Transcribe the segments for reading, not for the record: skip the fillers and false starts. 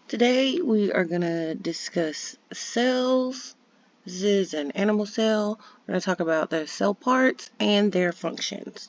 Today we are going to discuss cells. This is an animal cell. We're going to talk about their cell parts and their functions.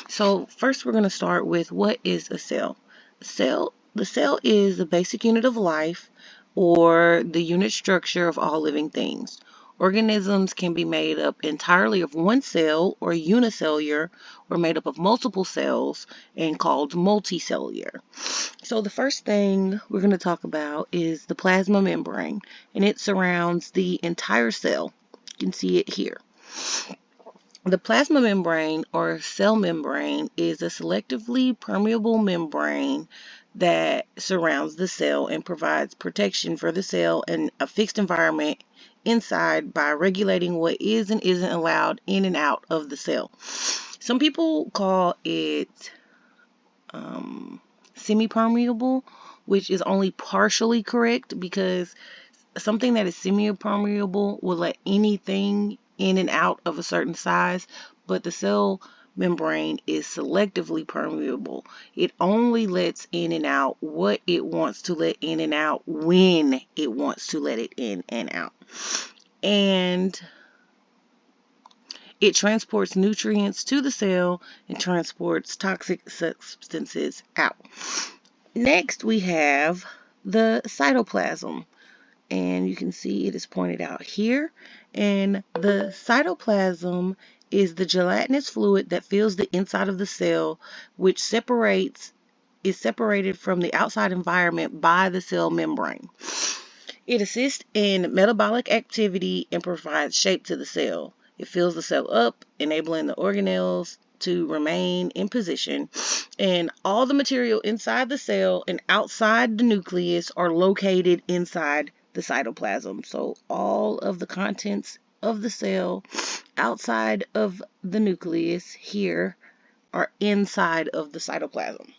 So first we're going to start with what is a cell. The cell is the basic unit of life or the unit structure of all living things. Organisms can be made up entirely of one cell or unicellular or made up of multiple cells and called multicellular. So the first thing we're going to talk about is the plasma membrane, and it surrounds the entire cell. You can see it here. The plasma membrane or cell membrane is a selectively permeable membrane that surrounds the cell and provides protection for the cell in a fixed environment inside by regulating what is and isn't allowed in and out of the cell. Some people call it semi-permeable, which is only partially correct because something that is semi-permeable will let anything in and out of a certain size, but the cell membrane is selectively permeable. It only lets in and out what it wants to let in and out when it wants to let it in and out. And it transports nutrients to the cell and transports toxic substances out. Next, we have the cytoplasm, and you can see it is pointed out here. And the cytoplasm is the gelatinous fluid that fills the inside of the cell, which is separated from the outside environment by the cell membrane. It assists in metabolic activity and provides shape to the cell. It fills the cell up, enabling the organelles to remain in position, and all the material inside the cell and outside the nucleus are located inside the cytoplasm. So all of the contents of the cell outside of the nucleus here are inside of the cytoplasm.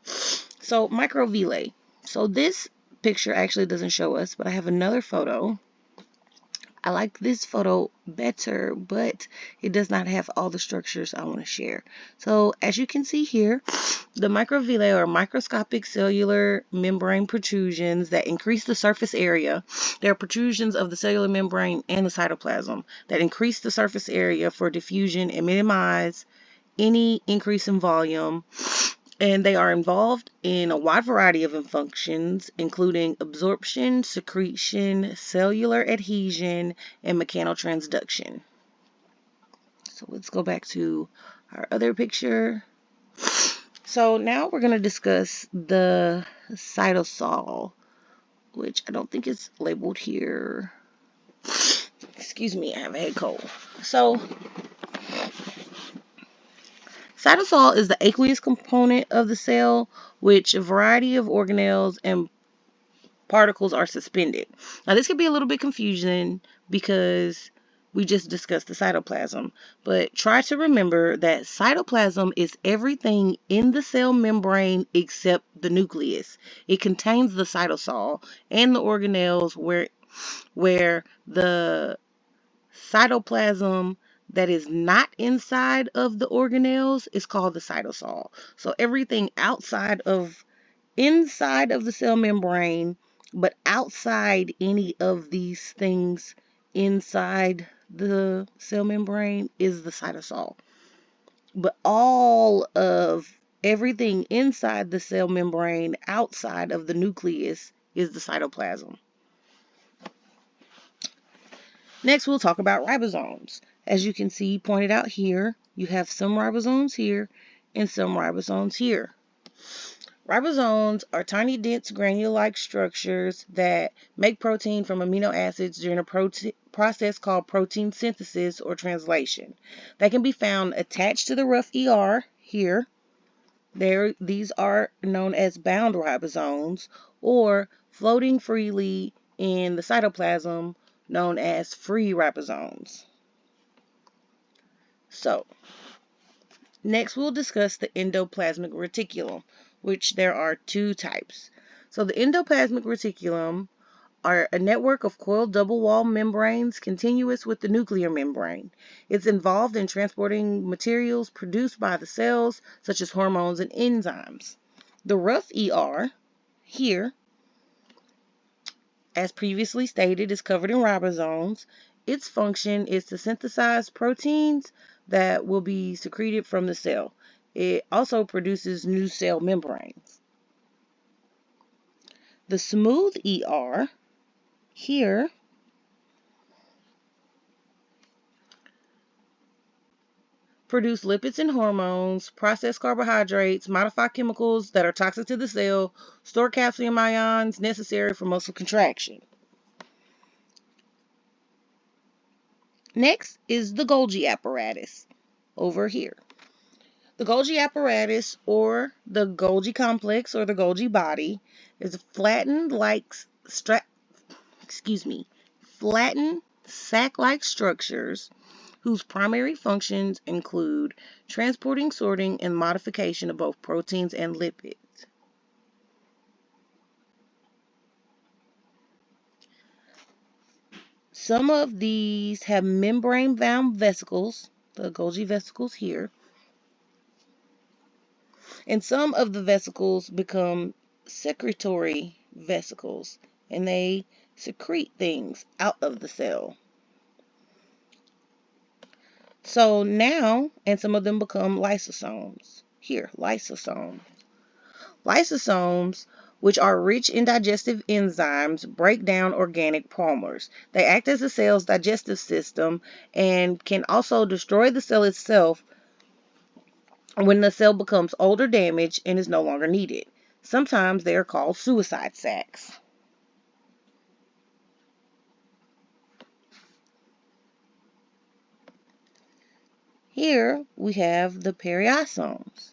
So microvilli. So this picture actually doesn't show us, but I have another photo. I like this photo better, but it does not have all the structures I want to share. So as you can see here, the microvilli are microscopic cellular membrane protrusions that increase the surface area. They are protrusions of the cellular membrane and the cytoplasm that increase the surface area for diffusion and minimize any increase in volume. And they are involved in a wide variety of functions, including absorption, secretion, cellular adhesion, and mechanotransduction. So let's go back to our other picture. So now we're going to discuss the cytosol, which I don't think is labeled here. Excuse me, I have a head cold. So cytosol is the aqueous component of the cell, which a variety of organelles and particles are suspended. Now this could be a little bit confusing because we just discussed the cytoplasm, but try to remember that cytoplasm is everything in the cell membrane except the nucleus. It contains the cytosol and the organelles where the cytoplasm that is not inside of the organelles is called the cytosol. So everything inside of the cell membrane, but outside any of these things inside the cell membrane is the cytosol. But all of everything inside the cell membrane outside of the nucleus is the cytoplasm. Next, we'll talk about ribosomes. As you can see pointed out here, you have some ribosomes here and some ribosomes here. Ribosomes are tiny, dense, granule-like structures that make protein from amino acids during a process called protein synthesis or translation. They can be found attached to the rough ER here. These are known as bound ribosomes, or floating freely in the cytoplasm, known as free ribosomes. So, next we'll discuss the endoplasmic reticulum, which there are two types. So the endoplasmic reticulum are a network of coiled double-wall membranes continuous with the nuclear membrane. It's involved in transporting materials produced by the cells, such as hormones and enzymes. The rough ER here as previously stated, is covered in ribosomes. Its function is to synthesize proteins that will be secreted from the cell. It also produces new cell membranes. The smooth ER here produce lipids and hormones, process carbohydrates, modify chemicals that are toxic to the cell, store calcium ions necessary for muscle contraction. Next is the Golgi apparatus over here. The Golgi apparatus, or the Golgi complex, or the Golgi body, is flattened flattened sac-like structures whose primary functions include transporting, sorting, and modification of both proteins and lipids. Some of these have membrane-bound vesicles, the Golgi vesicles here, and some of the vesicles become secretory vesicles, and they secrete things out of the cell. So now, and some of them become lysosomes. Here, lysosomes. Lysosomes, which are rich in digestive enzymes, break down organic polymers. They act as the cell's digestive system and can also destroy the cell itself when the cell becomes old or damaged and is no longer needed. Sometimes they are called suicide sacs. Here we have the periosomes.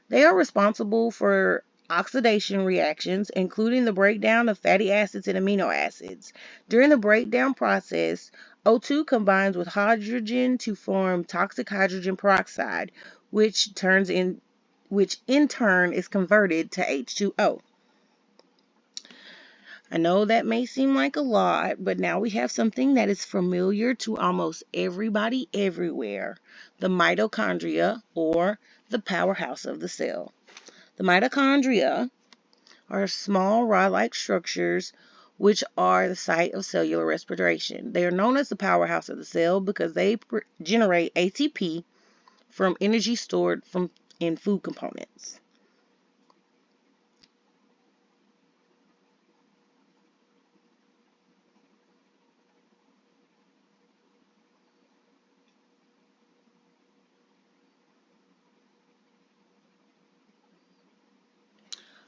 They are responsible for oxidation reactions, including the breakdown of fatty acids and amino acids. During the breakdown process, O2 combines with hydrogen to form toxic hydrogen peroxide, which in turn is converted to H2O. I know that may seem like a lot, but now we have something that is familiar to almost everybody everywhere: the mitochondria, or the powerhouse of the cell. The mitochondria are small rod-like structures which are the site of cellular respiration. They are known as the powerhouse of the cell because they generate ATP from energy stored in food components.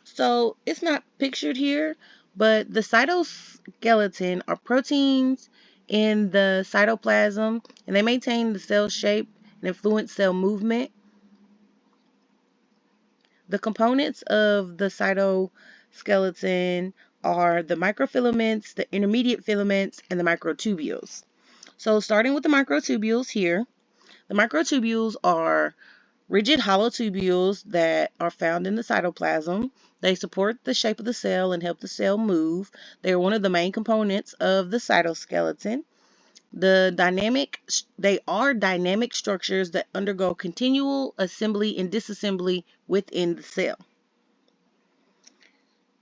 So it's not pictured here, but the cytoskeleton are proteins in the cytoplasm, and they maintain the cell shape and influence cell movement. The components of the cytoskeleton are the microfilaments, the intermediate filaments, and the microtubules. So starting with the microtubules here, the microtubules are rigid hollow tubules that are found in the cytoplasm. They support the shape of the cell and help the cell move. They are one of the main components of the cytoskeleton. They are dynamic structures that undergo continual assembly and disassembly within the cell.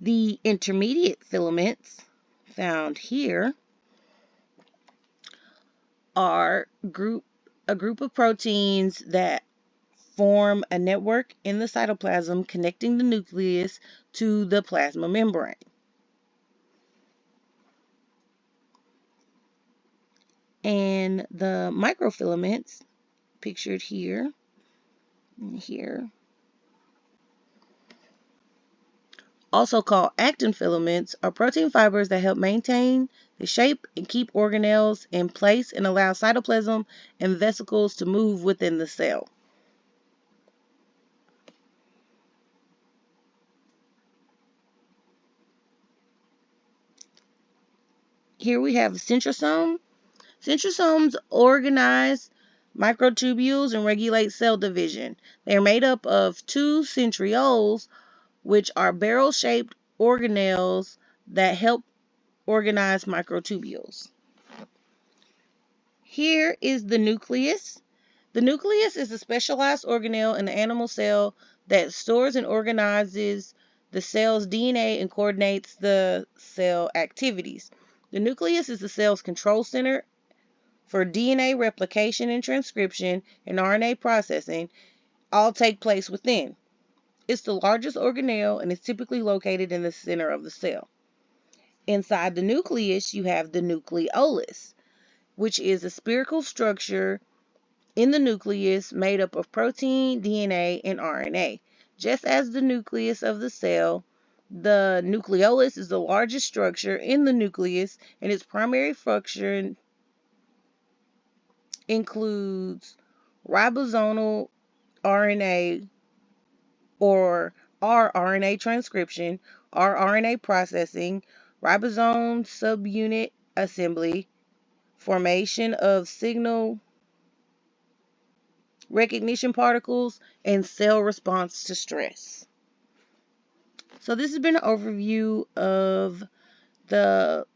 The intermediate filaments found here are a group of proteins that form a network in the cytoplasm connecting the nucleus to the plasma membrane. And the microfilaments, pictured here and here, also called actin filaments, are protein fibers that help maintain the shape and keep organelles in place and allow cytoplasm and vesicles to move within the cell. Here we have a centrosome. Centrosomes organize microtubules and regulate cell division. They are made up of two centrioles, which are barrel-shaped organelles that help organize microtubules. Here is the nucleus. The nucleus is a specialized organelle in the animal cell that stores and organizes the cell's DNA and coordinates the cell activities. The nucleus is the cell's control center for DNA replication and transcription and RNA processing all take place within. It's the largest organelle and is typically located in the center of the cell. Inside the nucleus, you have the nucleolus, which is a spherical structure in the nucleus made up of protein, DNA, and RNA. Just as the nucleus of the cell, the nucleolus is the largest structure in the nucleus, and its primary function includes ribosomal RNA or rRNA transcription, rRNA processing, ribosome subunit assembly, formation of signal recognition particles, and cell response to stress. So this has been an overview of the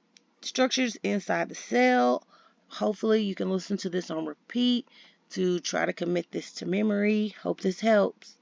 structures inside the cell. Hopefully you can listen to this on repeat to try to commit this to memory. Hope this helps.